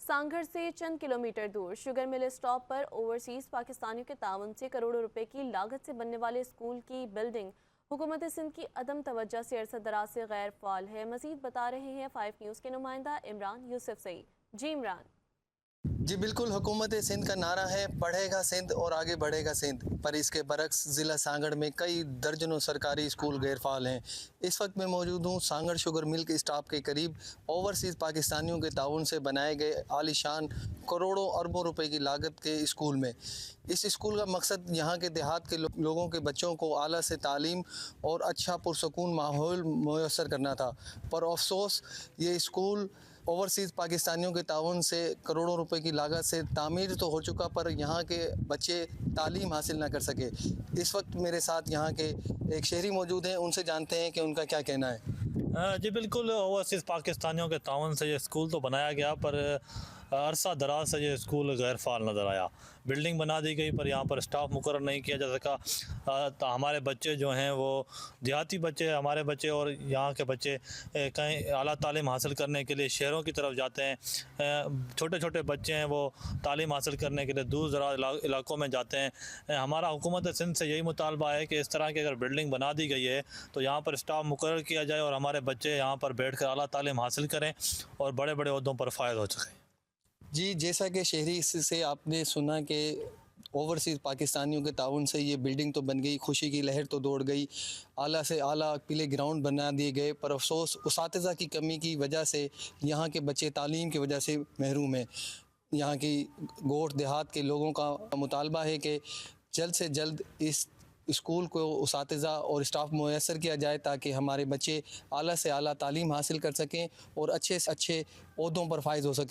सांगड़ से चंद किलोमीटर दूर sugar mill stop पर ओवरसीज पाकिस्तानियों के ताउन से करोड़ों रुपए की लागत से बनने वाले स्कूल की बिल्डिंग हुकूमत सिंध की अदम तवज्जो से अरसा दराज से गैर फाल है। मजीद बता रहे हैं 5 न्यूज़ के नुमाइंदा इमरान यूसुफ सईद। जी इमरान। जी बिल्कुल, हुकूमत सिंध का नारा है पढ़ेगा सिंध और आगे बढ़ेगा सिंध, पर इसके बरक्स ज़िला सांगड़ में कई दर्जनों सरकारी स्कूल गैर फाल हैं। इस वक्त मैं मौजूद हूँ सांगड़ शुगर मिल के स्टाफ के करीब ओवरसीज़ पाकिस्तानियों के ताउन से बनाए गए आलीशान करोड़ों अरबों रुपए की लागत के स्कूल में। इस स्कूल का मकसद यहाँ के देहात के लोगों के बच्चों को आला से तालीम और अच्छा पुरसकून माहौल मुयसर करना था, पर अफसोस ये स्कूल ओवरसीज़ पाकिस्तानियों के ताउन से करोड़ों रुपए की लागत से तामीर तो हो चुका, पर यहाँ के बच्चे तालीम हासिल ना कर सके। इस वक्त मेरे साथ यहाँ के एक शहरी मौजूद हैं, उनसे जानते हैं कि उनका क्या कहना है। जी बिल्कुल, ओवरसीज़ पाकिस्तानियों के ताउन से ये स्कूल तो बनाया गया, पर अरसा दराज से ये स्कूल गैर फाल नज़र आया। बिल्डिंग बना दी गई पर यहाँ पर स्टाफ मुकर्रर नहीं किया जा सका। तो हमारे बच्चे जो हैं वो देहाती बच्चे, हमारे बच्चे और यहाँ के बच्चे कहीं आला तालीम हासिल करने के लिए शहरों की तरफ जाते हैं। छोटे छोटे बच्चे हैं वो तालीम हासिल करने के लिए दूर दराज इलाकों में जाते हैं। हमारा हुकूमत सिंध से यही मुतालबा है कि इस तरह की अगर बिल्डिंग बना दी गई है तो यहाँ पर स्टाफ मुकर्रर किया जाए और हमारे बच्चे यहाँ पर बैठ कर आला तालीम हासिल करें और बड़े बड़े ओहदों पर फ़ायद हो सकें। जी, जैसा कि शहरी से आपने सुना कि ओवरसीज़ पाकिस्तानियों के ताउन से ये बिल्डिंग तो बन गई, खुशी की लहर तो दौड़ गई, आला से आला प्ले ग्राउंड बना दिए गए, पर अफसोस उसातिज़ा की कमी की वजह से यहाँ के बच्चे तालीम की वजह से महरूम हैं। यहाँ की गोठ देहात के लोगों का मुतालबा है कि जल्द से जल्द इस स्कूल को उसातिज़ा और स्टाफ मुयसर किया जाए ताकि हमारे बच्चे आला से आला तालीम हासिल कर सकें और अच्छे से अच्छे ओहदों पर फाइज हो सकें।